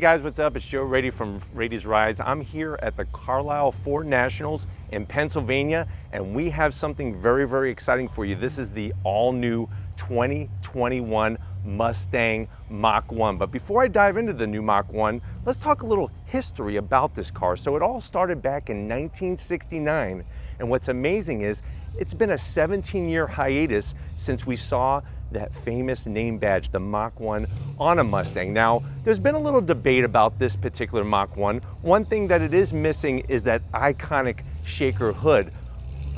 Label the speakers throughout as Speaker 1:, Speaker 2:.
Speaker 1: guys, what's up? It's Joe Rady from Rady's Rides. I'm here at the Carlisle Ford Nationals in Pennsylvania, and we have something very, very exciting for you. This is the all-new 2021 Mustang Mach 1. But before I dive into the new Mach 1, let's talk a little history about this car. So it all started back in 1969, and what's amazing is it's been a 17-year hiatus since we saw that famous name badge, the Mach 1, on a Mustang. Now, there's been a little debate about this particular Mach 1. One thing that it is missing is that iconic shaker hood.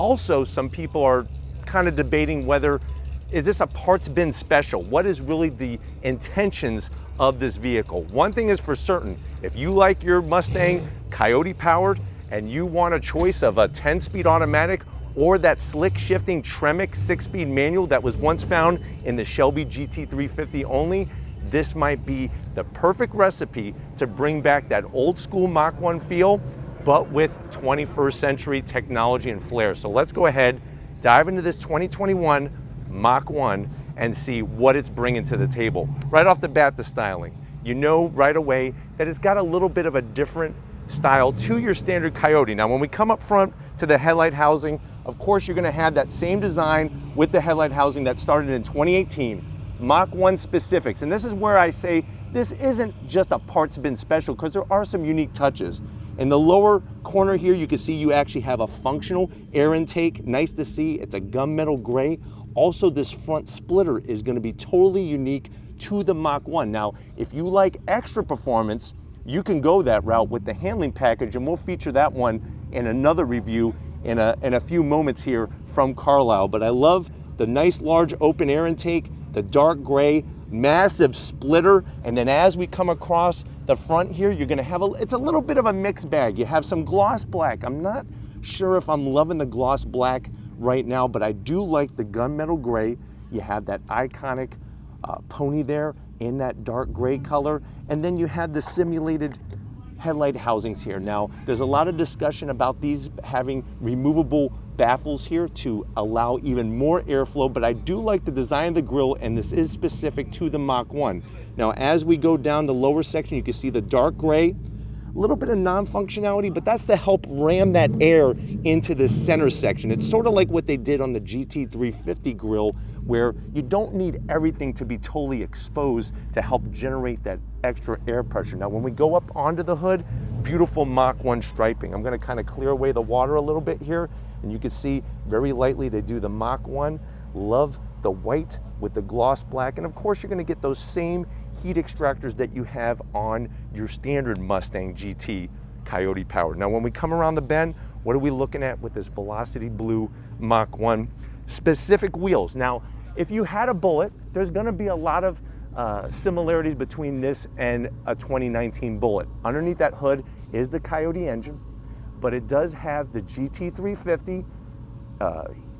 Speaker 1: Also, some people are kind of debating whether, is this a parts bin special? What is really the intentions of this vehicle? One thing is for certain, if you like your Mustang Coyote powered and you want a choice of a 10-speed automatic or that slick shifting TREMEC 6-speed manual that was once found in the Shelby GT350 only, this might be the perfect recipe to bring back that old school Mach 1 feel, but with 21st century technology and flair. So let's go ahead, dive into this 2021 Mach 1 and see what it's bringing to the table. Right off the bat, the styling. You know right away that it's got a little bit of a different style to your standard Coyote. Now, when we come up front to the headlight housing, of course, you're gonna have that same design with the headlight housing that started in 2018, Mach 1 specifics. And this is where I say this isn't just a parts bin special, because there are some unique touches. In the lower corner here, you can see you actually have a functional air intake. Nice to see. It's a gunmetal gray. Also, this front splitter is gonna be totally unique to the Mach 1. Now, if you like extra performance, you can go that route with the handling package, and we'll feature that one in another review in a few moments here from Carlisle. But I love the nice large open air intake, the dark gray, massive splitter, and then as we come across the front here, you're gonna have it's a little bit of a mixed bag. You have some gloss black. I'm not sure if I'm loving the gloss black right now, but I do like the gunmetal gray. You have that iconic pony there in that dark gray color, and then you have the simulated headlight housings here. Now, there's a lot of discussion about these having removable baffles here to allow even more airflow, but I do like the design of the grille, and this is specific to the Mach 1. Now, as we go down the lower section, you can see the dark gray, a little bit of non-functionality, but that's to help ram that air into the center section. It's sort of like what they did on the GT350 grille, where you don't need everything to be totally exposed to help generate that extra air pressure. Now, when we go up onto the hood, beautiful Mach 1 striping. I'm gonna kind of clear away the water a little bit here, and you can see very lightly they do the Mach 1. Love the white with the gloss black, and of course you're gonna get those same heat extractors that you have on your standard Mustang GT Coyote powered. Now, when we come around the bend, what are we looking at with this Velocity Blue Mach 1? Specific wheels. Now, if you had a Bullitt, there's gonna be a lot of similarities between this and a 2019 Bullitt. Underneath that hood is the Coyote engine, but it does have the GT350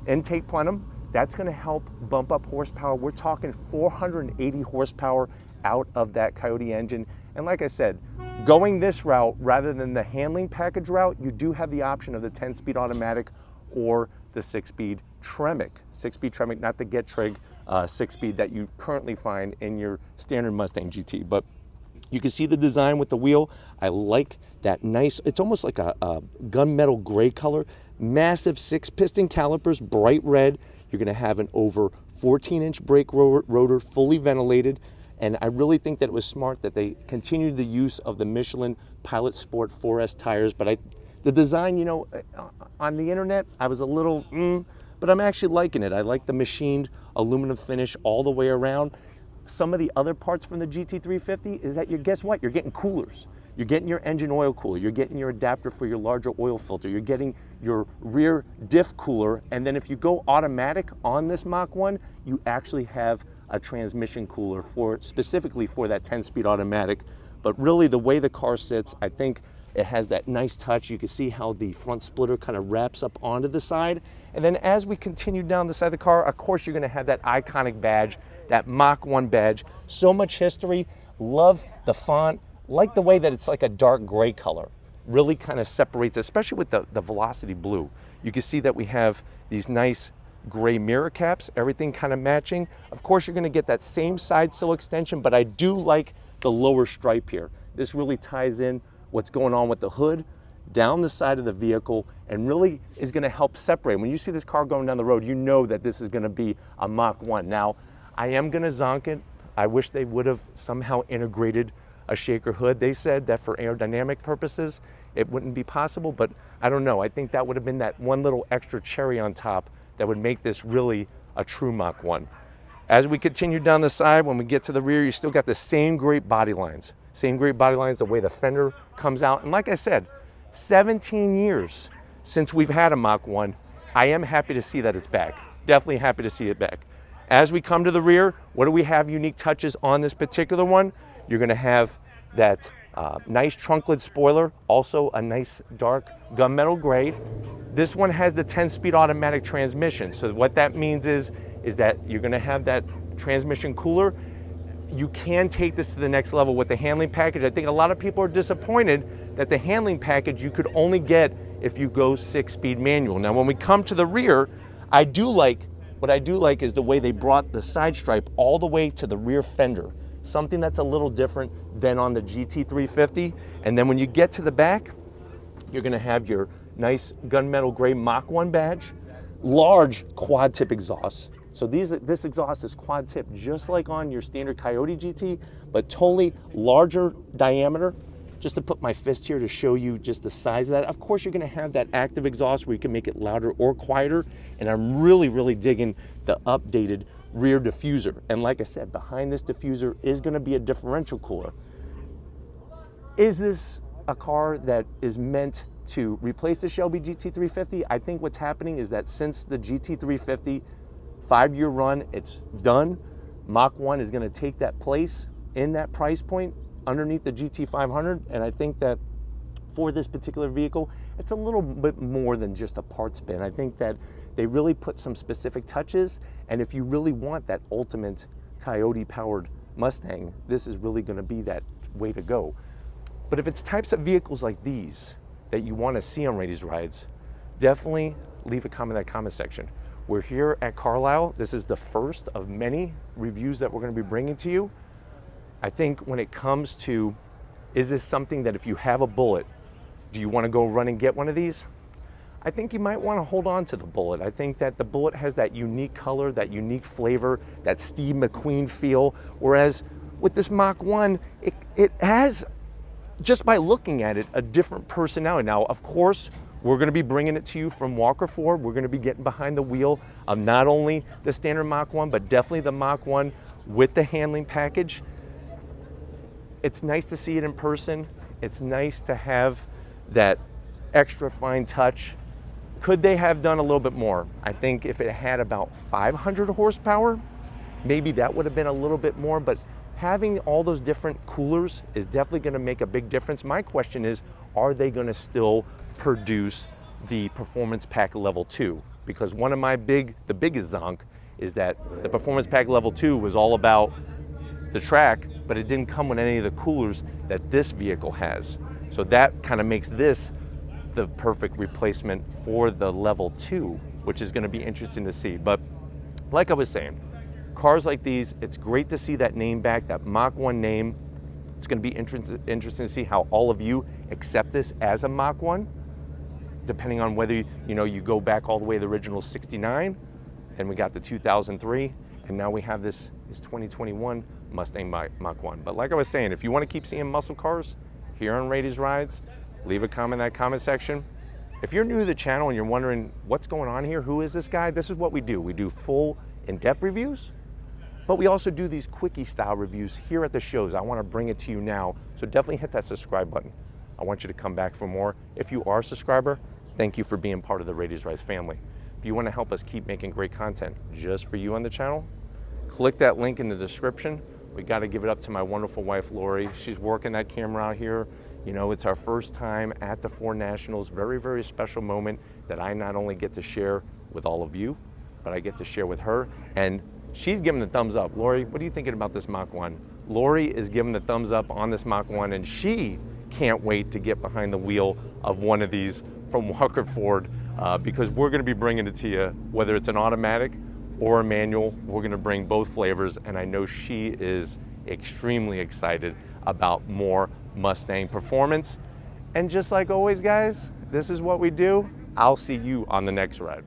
Speaker 1: intake plenum. That's gonna help bump up horsepower. We're talking 480 horsepower out of that Coyote engine. And like I said, going this route rather than the handling package route, you do have the option of the 10-speed automatic or the 6-speed TREMEC. 6-speed TREMEC, not the Gettrig 6-speed that you currently find in your standard Mustang GT. But you can see the design with the wheel. I like that nice, it's almost like a gunmetal gray color. Massive 6-piston calipers, bright red. You're gonna have an over 14-inch brake rotor, fully ventilated. And I really think that it was smart that they continued the use of the Michelin Pilot Sport 4S tires. But the design, you know, on the internet, I was a little, but I'm actually liking it. I like the machined aluminum finish all the way around. Some of the other parts from the GT350 is that guess what? You're getting coolers. You're getting your engine oil cooler. You're getting your adapter for your larger oil filter. You're getting your rear diff cooler. And then if you go automatic on this Mach 1, you actually have a transmission cooler specifically for that 10-speed automatic. But really the way the car sits, I think it has that nice touch. You can see how the front splitter kind of wraps up onto the side. And then as we continue down the side of the car, of course, you're gonna have that iconic badge, that Mach 1 badge. So much history. Love the font. Like the way that it's like a dark gray color. Really kind of separates, especially with the Velocity Blue. You can see that we have these nice gray mirror caps, everything kind of matching. Of course, you're gonna get that same side sill extension, but I do like the lower stripe here. This really ties in what's going on with the hood, down the side of the vehicle, and really is gonna help separate. When you see this car going down the road, you know that this is gonna be a Mach 1. Now, I am gonna zonk it. I wish they would have somehow integrated a shaker hood. They said that for aerodynamic purposes, it wouldn't be possible, but I don't know. I think that would have been that one little extra cherry on top that would make this really a true Mach 1. As we continue down the side, when we get to the rear, you still got the same great body lines. Same great body lines, the way the fender comes out. And like I said, 17 years since we've had a Mach 1. I am happy to see that it's back. Definitely happy to see it back. As we come to the rear, what do we have unique touches on this particular one? You're gonna have that nice trunk lid spoiler, also a nice dark gunmetal gray. This one has the 10-speed automatic transmission. So what that means is that you're gonna have that transmission cooler. You can take this to the next level with the handling package. I think a lot of people are disappointed that the handling package you could only get if you go 6-speed manual. Now, when we come to the rear, what I do like is the way they brought the side stripe all the way to the rear fender. Something that's a little different than on the GT350. And then when you get to the back, you're gonna have your nice gunmetal gray Mach 1 badge, large quad tip exhaust. So this exhaust is quad tip, just like on your standard Coyote GT, but totally larger diameter. Just to put my fist here to show you just the size of that. Of course, you're gonna have that active exhaust where you can make it louder or quieter. And I'm really, really digging the updated rear diffuser. And like I said, behind this diffuser is gonna be a differential cooler. Is this a car that is meant to replace the Shelby GT350? I think what's happening is that since the GT350 5-year run, it's done. Mach 1 is gonna take that place in that price point underneath the GT500, and I think that for this particular vehicle, it's a little bit more than just a parts bin. I think that they really put some specific touches, and if you really want that ultimate Coyote-powered Mustang, this is really gonna be that way to go. But if it's types of vehicles like these that you wanna see on Rady's Rides, definitely leave a comment in that comment section. We're here at Carlisle. This is the first of many reviews that we're gonna be bringing to you. I think when it comes to, is this something that if you have a Bullitt, do you wanna go run and get one of these? I think you might wanna hold on to the Bullitt. I think that the Bullitt has that unique color, that unique flavor, that Steve McQueen feel, whereas with this Mach 1, it has, just by looking at it, a different personality. Now, of course, we're gonna be bringing it to you from Walker Ford. We're gonna be getting behind the wheel of not only the standard Mach 1, but definitely the Mach 1 with the handling package. It's nice to see it in person. It's nice to have that extra fine touch. Could they have done a little bit more? I think if it had about 500 horsepower, maybe that would have been a little bit more, but having all those different coolers is definitely gonna make a big difference. My question is, are they gonna still produce the Performance Pack Level 2? Because one of my the biggest zonk is that the Performance Pack Level 2 was all about the track, but it didn't come with any of the coolers that this vehicle has. So that kind of makes this the perfect replacement for the Level 2, which is gonna be interesting to see. But like I was saying, cars like these, it's great to see that name back, that Mach 1 name. It's gonna be interesting to see how all of you accept this as a Mach 1, depending on whether you go back all the way to the original 69, then we got the 2003, and now we have this 2021 Mustang Mach 1. But like I was saying, if you want to keep seeing muscle cars here on Rady's Rides, leave a comment in that comment section. If you're new to the channel and you're wondering what's going on here, who is this guy? This is what we do. We do full in-depth reviews, but we also do these quickie style reviews here at the shows. I want to bring it to you now, so definitely hit that subscribe button. I want you to come back for more. If you are a subscriber, thank you for being part of the Rady's Rides family. If you want to help us keep making great content just for you on the channel, click that link in the description. We got to give it up to my wonderful wife, Lori. She's working that camera out here. You know, it's our first time at the Ford Nationals. Very, very special moment that I not only get to share with all of you, but I get to share with her. And she's giving the thumbs up. Lori, what are you thinking about this Mach 1? Lori is giving the thumbs up on this Mach 1, and she can't wait to get behind the wheel of one of these from Walker Ford because we're going to be bringing it to you, whether it's an automatic or a manual. We're going to bring both flavors, and I know she is extremely excited about more Mustang performance. And just like always, guys, this is what we do. I'll see you on the next ride.